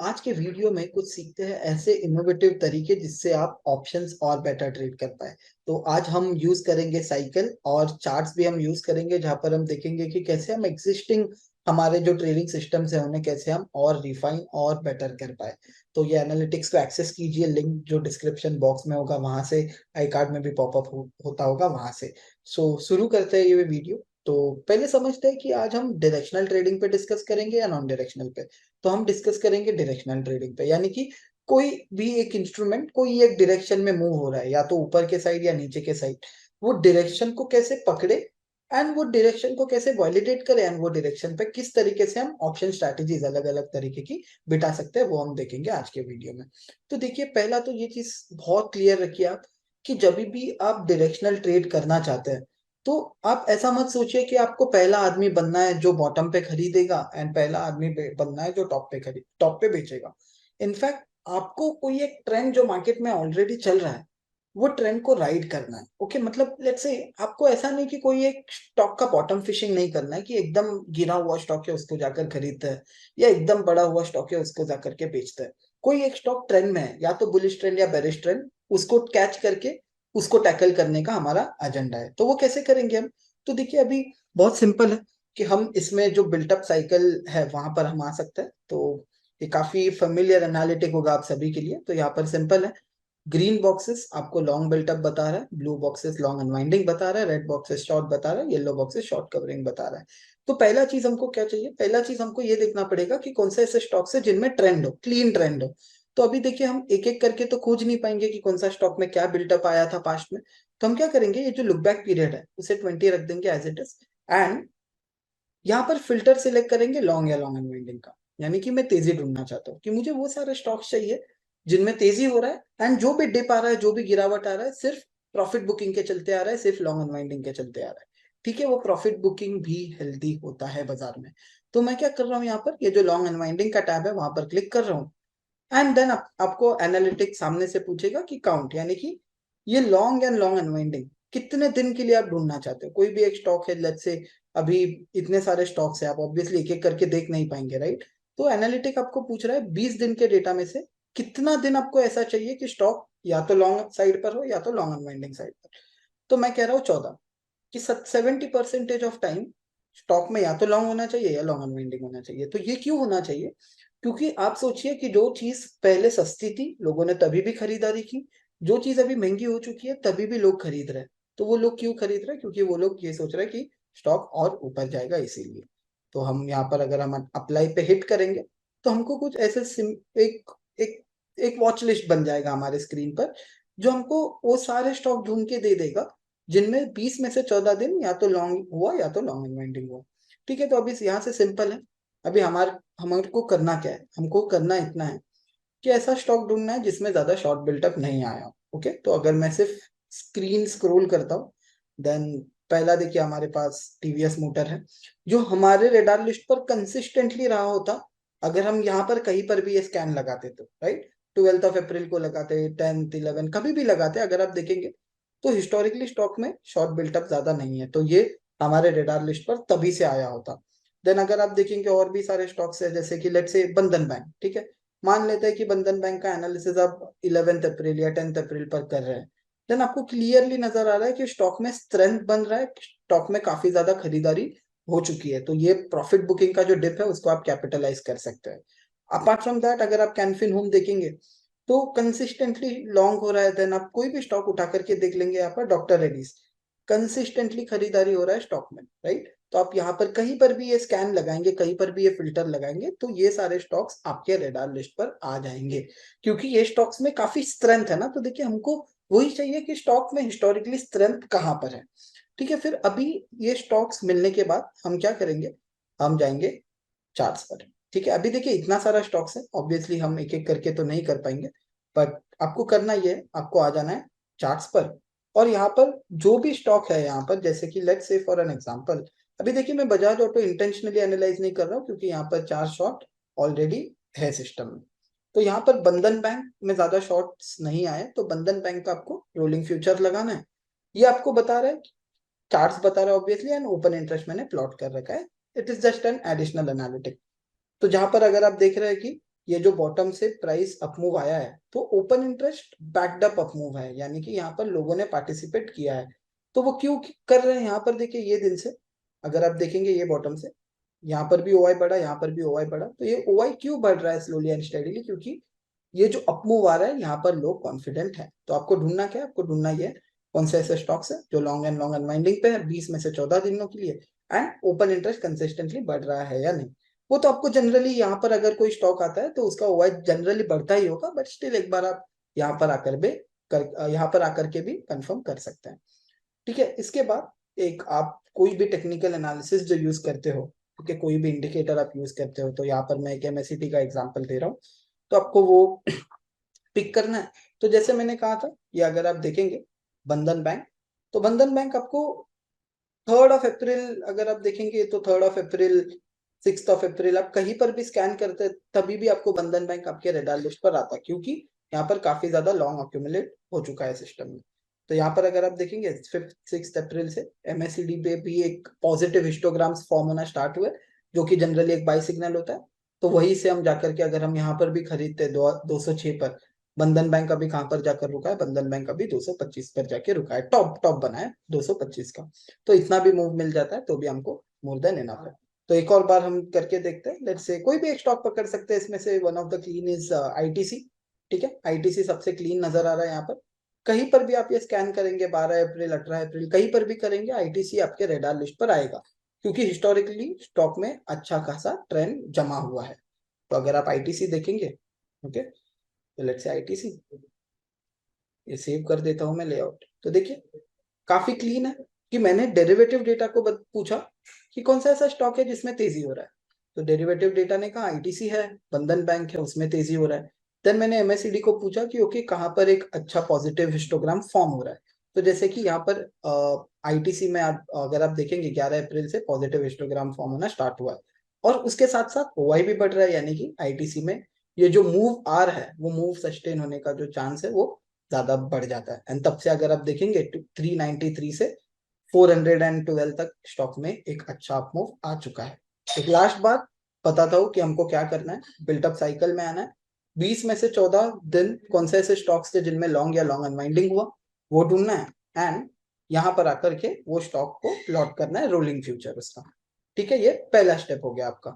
आज के वीडियो में कुछ सीखते हैं ऐसे इनोवेटिव तरीके जिससे आप ऑप्शंस और बेटर ट्रेड कर पाए। तो आज हम यूज करेंगे साइकिल और चार्ट्स भी हम यूज करेंगे, जहां पर हम देखेंगे कि कैसे हम एग्जिस्टिंग हमारे जो ट्रेडिंग सिस्टम्स है उन्हें कैसे हम और रिफाइन और बेटर कर पाए। तो ये एनालिटिक्स को एक्सेस कीजिए, लिंक जो डिस्क्रिप्शन बॉक्स में होगा वहां से, आई कार्ड में भी पॉपअप होता होगा वहां से। शुरू करते हैं ये वीडियो। तो पहले समझते हैं कि आज हम डायरेक्शनल ट्रेडिंग पे डिस्कस करेंगे या नॉन डायरेक्शनल पे। तो हम डिस्कस करेंगे डायरेक्शनल ट्रेडिंग पे, यानी कि कोई भी एक इंस्ट्रूमेंट कोई एक डायरेक्शन में मूव हो रहा है, या तो ऊपर के साइड या नीचे के साइड, वो डायरेक्शन को कैसे पकड़े एंड वो डायरेक्शन को कैसे वैलिडेट करे एंड वो डायरेक्शन पे किस तरीके से हम ऑप्शन स्ट्रैटेजीज अलग अलग तरीके की बिठा सकते हैं, वो हम देखेंगे आज के वीडियो में। तो देखिए, पहला तो ये चीज बहुत क्लियर रखिए आप कि जब भी आप डायरेक्शनल ट्रेड करना चाहते हैं तो आप ऐसा मत सोचिए कि आपको पहला आदमी बनना है जो बॉटम पे खरीदेगा एंड पहला आदमी बनना है जो टॉप पे बेचेगा। इनफैक्ट आपको कोई एक ट्रेंड जो मार्केट में ऑलरेडी चल रहा है वो ट्रेंड को राइड करना है। ओके, मतलब लेट्स से आपको ऐसा नहीं कि कोई एक स्टॉक का बॉटम फिशिंग नहीं करना है कि एकदम गिरा हुआ स्टॉक है उसको जाकर खरीदता है, या एकदम बड़ा हुआ स्टॉक है उसको जाकर के बेचता है। कोई एक स्टॉक ट्रेंड में है, या तो बुलिश ट्रेंड या बेरिश ट्रेंड, उसको कैच करके उसको टैकल करने का हमारा एजेंडा है। तो वो कैसे करेंगे हम? तो देखिए, अभी बहुत सिंपल है कि हम इसमें जो बिल्टअप साइकिल है वहां पर हम आ सकते हैं। तो ये काफी फेमिलियर एनालिटिक होगा आप सभी के लिए। तो यहाँ पर सिंपल है, ग्रीन बॉक्सेस आपको लॉन्ग बिल्टअप बता रहा है, ब्लू बॉक्सेस लॉन्ग अनवाइंडिंग बता रहा है, रेड बॉक्सेस शॉर्ट बता रहा है, येलो बॉक्सेस शॉर्ट कवरिंग बता रहा है। तो पहला चीज हमको क्या चाहिए? पहला चीज हमको ये देखना पड़ेगा कि कौन से ऐसे स्टॉक्स है जिनमें ट्रेंड हो, क्लीन ट्रेंड हो। तो अभी देखिए, हम एक एक करके तो खोज नहीं पाएंगे कि कौन सा स्टॉक में क्या बिल्टअप आया था पास्ट में। तो हम क्या करेंगे, ये जो लुक बैक पीरियड है उसे 20 रख देंगे एज इट इज, एंड यहाँ पर फिल्टर सिलेक्ट करेंगे लॉन्ग या लॉन्ग अनवाइंडिंग का। यानी कि मैं तेजी ढूंढना चाहता हूँ कि मुझे वो सारे स्टॉक्स चाहिए जिनमें तेजी हो रहा है एंड जो भी डिप आ रहा है, जो भी गिरावट आ रहा है, सिर्फ प्रॉफिट बुकिंग के चलते आ रहा है, सिर्फ लॉन्ग अनवाइंडिंग के चलते आ रहा है। ठीक है, वो प्रॉफिट बुकिंग भी हेल्दी होता है बाजार में। तो मैं क्या कर रहा हूँ, यहाँ पर ये जो लॉन्ग अनवाइंडिंग का टैब है वहां पर क्लिक कर रहा हूँ, एंड देन आपको एनालिटिक्स सामने से पूछेगा कि काउंट, यानी कि ये लॉन्ग एंड लॉन्ग अनवाइंडिंग कितने दिन के लिए आप ढूंढना चाहते हो। कोई भी एक स्टॉक है, लेट्स से अभी इतने सारे स्टॉक्स है, आप ऑब्वियसली एक एक करके देख नहीं पाएंगे, राइट? तो एनालिटिक आपको पूछ रहा है 20 दिन के डेटा में से कितना दिन आपको ऐसा चाहिए कि स्टॉक या तो लॉन्ग साइड पर हो या तो लॉन्ग अनवाइंडिंग साइड पर। तो मैं कह रहा हूँ 14, कि 70% ऑफ टाइम स्टॉक में या तो लॉन्ग होना चाहिए या लॉन्ग अनवाइंडिंग होना चाहिए। तो ये क्यों होना चाहिए? क्योंकि आप सोचिए कि जो चीज पहले सस्ती थी लोगों ने तभी भी खरीदारी की, जो चीज अभी महंगी हो चुकी है तभी भी लोग खरीद रहे हैं। तो वो लोग क्यों खरीद रहे हैं? क्योंकि वो लोग ये सोच रहे हैं कि स्टॉक और ऊपर जाएगा, इसीलिए। तो हम यहाँ पर अगर हम अप्लाई पे हिट करेंगे तो हमको कुछ ऐसे एक एक एक वॉच लिस्ट बन जाएगा हमारे स्क्रीन पर, जो हमको वो सारे स्टॉक ढूंढ के दे देगा जिनमें 20 में से 14 दिन या तो लॉन्ग हुआ या तो लॉन्ग अनवाइंडिंग हुआ। ठीक है, तो अभी यहाँ से सिंपल है। अभी हमारे को करना क्या है? हमको करना इतना है कि ऐसा स्टॉक ढूंढना है जिसमें ज्यादा शॉर्ट बिल्टअप नहीं आया हो। ओके, तो अगर मैं सिर्फ स्क्रीन स्क्रॉल करता हूँ, देन पहला देखिए हमारे पास टीवीएस मोटर है, जो हमारे रेडार लिस्ट पर कंसिस्टेंटली रहा होता अगर हम यहाँ पर कहीं पर भी ये स्कैन लगाते तो, राइट? 12 अप्रैल को लगाते, 10th 11 कभी भी लगाते, अगर आप देखेंगे तो हिस्टोरिकली स्टॉक में शॉर्ट बिल्टअप ज्यादा नहीं है। तो ये हमारे रेडार लिस्ट पर तभी से आया होता। देन अगर आप देखेंगे और भी सारे स्टॉक्स है, जैसे कि लेट्स से बंधन बैंक, ठीक है, मान लेते हैं कि बंधन बैंक का एनालिसिस आप 11 अप्रैल या 10th अप्रैल पर कर रहे हैं, देन आपको क्लियरली नजर आ रहा है कि स्टॉक में स्ट्रेंथ बन रहा है, स्टॉक में काफी ज्यादा खरीदारी हो चुकी है। तो ये प्रॉफिट बुकिंग का जो डिप है उसको आप कैपिटलाइज कर सकते हैं। अपार्ट फ्रॉम दैट, अगर आप कैनफिन होम देखेंगे तो कंसिस्टेंटली लॉन्ग हो रहा है। देन आप कोई भी स्टॉक उठा करके देख लेंगे, यहाँ पर डॉक्टर रेड्डीज कंसिस्टेंटली खरीदारी हो रहा है स्टॉक में, राइट? तो आप यहाँ पर कहीं पर भी ये स्कैन लगाएंगे, कहीं पर भी ये फिल्टर लगाएंगे, तो ये सारे स्टॉक्स आपके रेडार लिस्ट पर आ जाएंगे, क्योंकि ये स्टॉक्स में काफी स्ट्रेंथ है ना। तो देखिए, हमको वही चाहिए कि स्टॉक में हिस्टोरिकली स्ट्रेंथ कहाँ पर है। ठीक है, फिर अभी ये स्टॉक्स मिलने के बाद हम क्या करेंगे, हम जाएंगे चार्ट्स पर। ठीक है, अभी देखिए इतना सारा स्टॉक्स है, ऑब्वियसली हम एक एक करके तो नहीं कर पाएंगे, बट आपको करना ये है, आपको आ जाना है चार्ट्स पर। और यहाँ पर जो भी स्टॉक है यहाँ पर, जैसे कि let's say for an example, अभी देखिए मैं बजाज ऑटो इंटेंशनली एनालाइज नहीं कर रहा हूँ क्योंकि यहाँ पर 4 शॉट ऑलरेडी है सिस्टम में। तो यहाँ पर बंधन बैंक में ज्यादा शॉर्ट्स नहीं आए, तो बंधन बैंक का आपको रोलिंग फ्यूचर लगाना है। ये आपको बता रहा है, चार्ट्स बता रहा है ऑब्वियसली, एंड ओपन इंटरेस्ट मैंने प्लॉट कर रखा है। It is just an additional analytic. तो जहां पर अगर आप देख रहे हैं कि ये जो बॉटम से प्राइस अपमूव आया है तो open interest backed up up move है, यानी कि यहाँ पर लोगों ने पार्टिसिपेट किया है। तो वो क्यों कर रहे हैं यहाँ पर, देखिए ये दिन से अगर आप देखेंगे ये बॉटम से यहाँ पर भी ओआई बढ़ा, यहाँ पर भी ओआई बढ़ा, तो ये ओआई क्यों बढ़ रहा है स्लोली एंड स्टेडीली, क्योंकि ये जो अपमूव आ रहा है यहाँ पर लोग कॉन्फिडेंट है। तो आपको ढूंढना क्या है, आपको ढूंढना ये कौन से ऐसे स्टॉक्स है जो लॉन्ग एंड लॉन्ग अनवाइंडिंग पे है 20 में से 14 दिनों के लिए, एंड ओपन इंटरेस्ट कंसिस्टेंटली बढ़ रहा है या नहीं। वो तो आपको जनरली यहाँ पर अगर कोई स्टॉक आता है तो उसका ओआई जनरली बढ़ता ही होगा, बट स्टिल एक बार आप यहाँ पर आकर भी यहाँ पर आकर के भी कंफर्म कर सकते हैं। ठीक है, इसके बाद एक आप कोई भी टेक्निकल एनालिसिस जो यूज करते हो, ठीक है, कोई भी इंडिकेटर आप यूज करते हो, तो यहाँ पर मैं एक एमएसीटी का एग्जांपल दे रहा हूँ, तो आपको वो पिक करना है। तो जैसे मैंने कहा था, ये अगर आप देखेंगे बंधन बैंक, तो बंधन बैंक आपको 3 अप्रैल अगर आप देखेंगे तो 3 अप्रैल 6 अप्रैल आप कहीं पर भी स्कैन करते तभी भी आपको बंधन बैंक आपके रेडार लिस्ट पर आता, क्योंकि यहाँ पर काफी ज्यादा लॉन्ग अक्यूमुलेट हो चुका है सिस्टम में। तो यहाँ पर अगर आप देखेंगे 5 6 अप्रैल से एमएससीडी पे भी एक पॉजिटिव हिस्टोग्राम्स फॉर्म होना स्टार्ट हुए, जो कि जनरली एक बाई सिग्नल होता है। तो वहीं से हम जाकर के अगर हम यहाँ पर भी खरीदते 206 पर, बंधन बैंक अभी कहाँ पर जाकर रुका है, बंधन बैंक अभी 225 पर जाके रुका है, टॉप टॉप बना है 225 का। तो इतना भी मूव मिल जाता है तो भी हमको मोर देन इनफ है। तो एक और बार हम करके देखते हैं, लेट्स से कोई भी एक स्टॉक पकड़ सकते हैं इसमें से, one of the clean is ITC. ठीक है, आईटीसी सबसे क्लीन नजर आ रहा है यहाँ पर। कहीं पर भी आप ये स्कैन करेंगे 12 अप्रैल 18 अप्रैल कहीं पर भी करेंगे, आईटीसी आपके रेडार लिस्ट पर आएगा, क्योंकि हिस्टोरिकली स्टॉक में अच्छा खासा ट्रेंड जमा हुआ है। तो अगर आप आईटीसी देखेंगे, ओके, तो लेट्स से आईटीसी, ये सेव कर देता हूं मैं लेआउट, तो देखिए काफी क्लीन है कि मैंने डेरिवेटिव डेटा को पूछा कि कौन सा ऐसा स्टॉक है जिसमें तेजी हो रहा है, तो डेरिवेटिव डेटा ने कहा आईटीसी है, बंधन बैंक है, उसमें तेजी हो रहा है। देन मैंने एमएससीडी को पूछा कि ओके कहाँ पर एक अच्छा पॉजिटिव हिस्टोग्राम फॉर्म हो रहा है, तो जैसे कि यहाँ पर आईटीसी में अगर आप देखेंगे 11 अप्रैल से पॉजिटिव हिस्टोग्राम फॉर्म होना स्टार्ट हुआ है, और उसके साथ साथ ओआई भी बढ़ रहा है, यानी कि आईटीसी में ये जो मूव आ रहा है वो मूव सस्टेन होने का जो चांस है वो ज्यादा बढ़ जाता है। एंड तब से अगर आप देखेंगे 393 से 412 तक स्टॉक में एक अच्छा अपमूव आ चुका है। एक लास्ट बात बताता हूँ कि हमको क्या करना है, बिल्टअप साइकिल में आना है। 20 में से 14 दिन कौन से ऐसे स्टॉक्स थे जिनमें लॉन्ग या लॉन्ग अनवाइंडिंग हुआ, वो ढूंढना है, एंड यहाँ पर आकर के वो स्टॉक को प्लॉट करना है रोलिंग फ्यूचर उसका। ठीक है, ये पहला स्टेप हो गया आपका।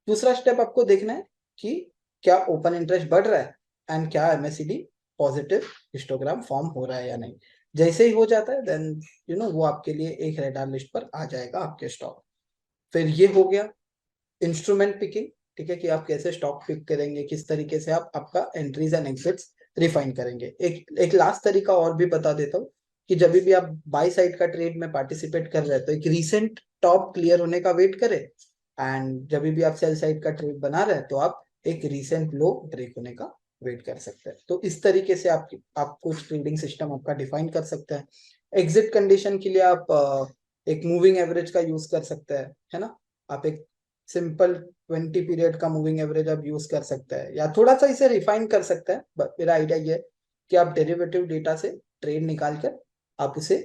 दूसरा स्टेप आपको देखना है कि क्या ओपन इंटरेस्ट बढ़ रहा है एंड क्या एमएससीडी पॉजिटिव हिस्टोग्राम फॉर्म हो रहा है या नहीं। जैसे ही हो जाता है देन वो आपके लिए एक रेडार लिस्ट पर आ जाएगा आपके स्टॉक। फिर ये हो गया इंस्ट्रूमेंट पिकिंग। ठीक है, कि आप कैसे स्टॉक पिक करेंगे, किस तरीके से आप आपका एंट्रीज एंड एग्जिट्स रिफाइन करेंगे। एक लास्ट तरीका और भी बता देता हूँ कि जब भी आप बाई साइड का ट्रेड में पार्टिसिपेट कर रहे हैं तो एक रीसेंट टॉप क्लियर होने का वेट करें, एंड जब भी आप सेल साइड का ट्रेड बना रहे हैं तो आप एक रीसेंट लो ब्रेक होने का वेट कर सकते हैं। तो इस तरीके से आप कुछ ट्रेडिंग सिस्टम आपका डिफाइन कर सकते हैं। एग्जिट कंडीशन के लिए आप एक मूविंग एवरेज का यूज कर सकते हैं, है ना। आप एक सिंपल 20 पीरियड का मूविंग एवरेज आप यूज कर सकते हैं, या थोड़ा सा इसे रिफाइन कर सकते हैं, बट मेरा आइडिया ये है कि आप डेरिवेटिव डेटा से ट्रेड निकाल कर आप उसे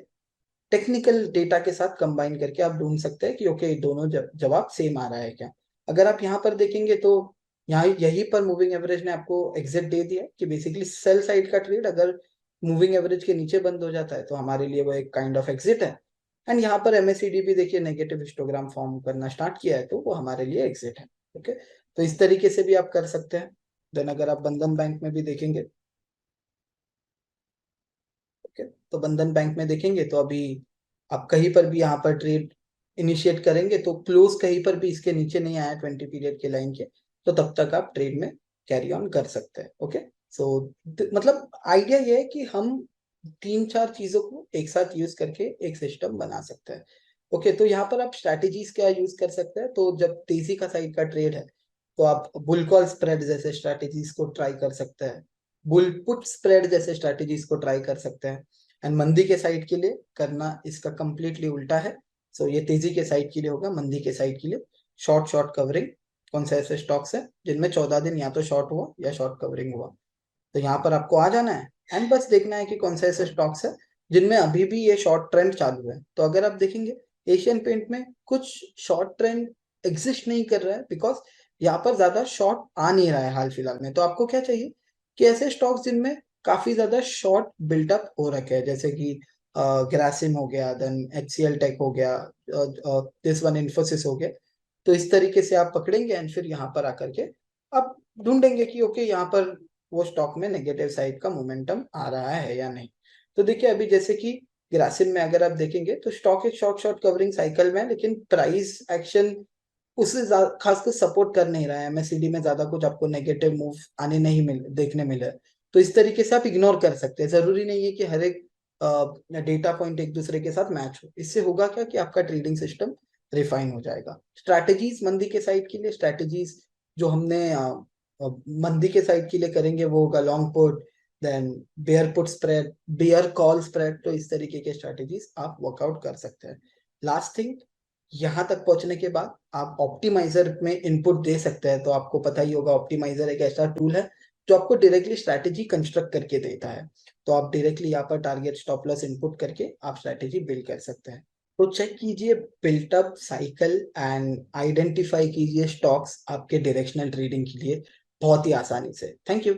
टेक्निकल डेटा के साथ कंबाइन करके आप ढूंढ सकते हैं कि ओके दोनों जवाब सेम आ रहा है क्या। अगर आप यहाँ पर देखेंगे तो यहाँ यही पर मूविंग एवरेज ने आपको एग्जिट दे दिया कि बेसिकली सेल साइड का ट्रेड अगर मूविंग एवरेज के नीचे बंद हो जाता है तो हमारे लिए वो एक काइंड ऑफ एग्जिट है। एंड यहाँ पर एमएससीडी भी देखिए नेगेटिव हिस्टोग्राम फॉर्म करना स्टार्ट किया है तो वो हमारे लिए एग्जिट है। ओके, तो इस तरीके से भी आप कर सकते हैं। देन अगर आप बंधन बैंक में भी देखेंगे, ओके, तो बंधन बैंक में देखेंगे तो अभी आप कहीं पर भी यहाँ पर ट्रेड इनिशिएट करेंगे तो क्लोज कहीं पर भी इसके नीचे नहीं आया 20 पीरियड के लाइन के, तो तब तक आप ट्रेड में कैरी ऑन कर सकते हैं। ओके, सो मतलब आइडिया ये है कि हम 3 4 चीजों को एक साथ यूज करके एक सिस्टम बना सकते हैं। ओके, तो यहाँ पर आप स्ट्रैटेजीज क्या यूज कर सकते हैं, तो जब तेजी का साइड का ट्रेड है तो आप बुल कॉल स्प्रेड जैसे स्ट्रैटेजीज को ट्राई कर सकते हैं, बुल पुट स्प्रेड जैसे स्ट्रैटेजीज को ट्राई कर सकते हैं। एंड मंदी के साइड के लिए करना इसका कंप्लीटली उल्टा है। सो ये तेजी के साइड के लिए होगा, मंदी के साइड के लिए शॉर्ट शॉर्ट कवरिंग। कौन से ऐसे स्टॉक्स हैं जिनमें 14 दिन या तो शॉर्ट हुआ या शॉर्ट कवरिंग हुआ, तो यहाँ पर आपको आ जाना है एंड बस देखना है कि कौन से ऐसे स्टॉक्स है जिनमें अभी भी ये शॉर्ट ट्रेंड चालू है। तो अगर आप देखेंगे एशियन पेंट में कुछ शॉर्ट ट्रेंड एग्जिस्ट नहीं कर रहा है, बिकॉज यहाँ पर ज्यादा शॉर्ट आ नहीं रहा है हाल फिलहाल में। तो आपको क्या चाहिए कि ऐसे स्टॉक्स जिनमें काफी ज्यादा शॉर्ट बिल्टअप हो रखे हैं, जैसे कि ग्रासिम हो गया, देन HCL टेक हो गया, दिस वन इन्फोसिस हो गया। तो इस तरीके से आप पकड़ेंगे एंड फिर यहाँ पर आकर के आप ढूंढेंगे कि ओके यहाँ पर वो स्टॉक में नेगेटिव साइड का मोमेंटम आ रहा है या नहीं। तो देखिए अभी जैसे कि ग्रासिम में अगर आप देखेंगे तो स्टॉक एक शॉर्ट शॉर्ट कवरिंग साइकिल में है, लेकिन प्राइस एक्शन उससे खासकर सपोर्ट कर नहीं रहा है। MACD में ज्यादा कुछ आपको नेगेटिव मूव आने नहीं देखने मिले। तो इस तरीके से आप इग्नोर कर सकते हैं। जरूरी नहीं है कि हर एक डेटा पॉइंट एक दूसरे के साथ मैच हो। इससे होगा क्या कि आपका ट्रेडिंग सिस्टम रिफाइन हो जाएगा। स्ट्रैटेजीज मंदी के साइड के लिए, स्ट्रैटेजीज जो हमने मंदी के साइड के लिए करेंगे वो होगा long put, then bear put spread, bear call spread. तो इस तरीके के स्ट्रैटेजीज आप वर्कआउट कर सकते हैं। लास्ट थिंग, यहाँ तक पहुंचने के बाद आप ऑप्टिमाइजर में इनपुट दे सकते हैं। तो आपको पता ही होगा ऑप्टिमाइजर एक ऐसा टूल है जो आपको डायरेक्टली स्ट्रैटेजी कंस्ट्रक्ट करके देता है। तो आप डायरेक्टली यहाँ पर टारगेट स्टॉप लॉस इनपुट करके आप स्ट्रैटेजी बिल्ड कर सकते हैं। तो चेक कीजिए बिल्टअप साइकिल एंड आइडेंटिफाई कीजिए स्टॉक्स आपके डायरेक्शनल ट्रेडिंग के लिए बहुत ही आसानी से। Thank you.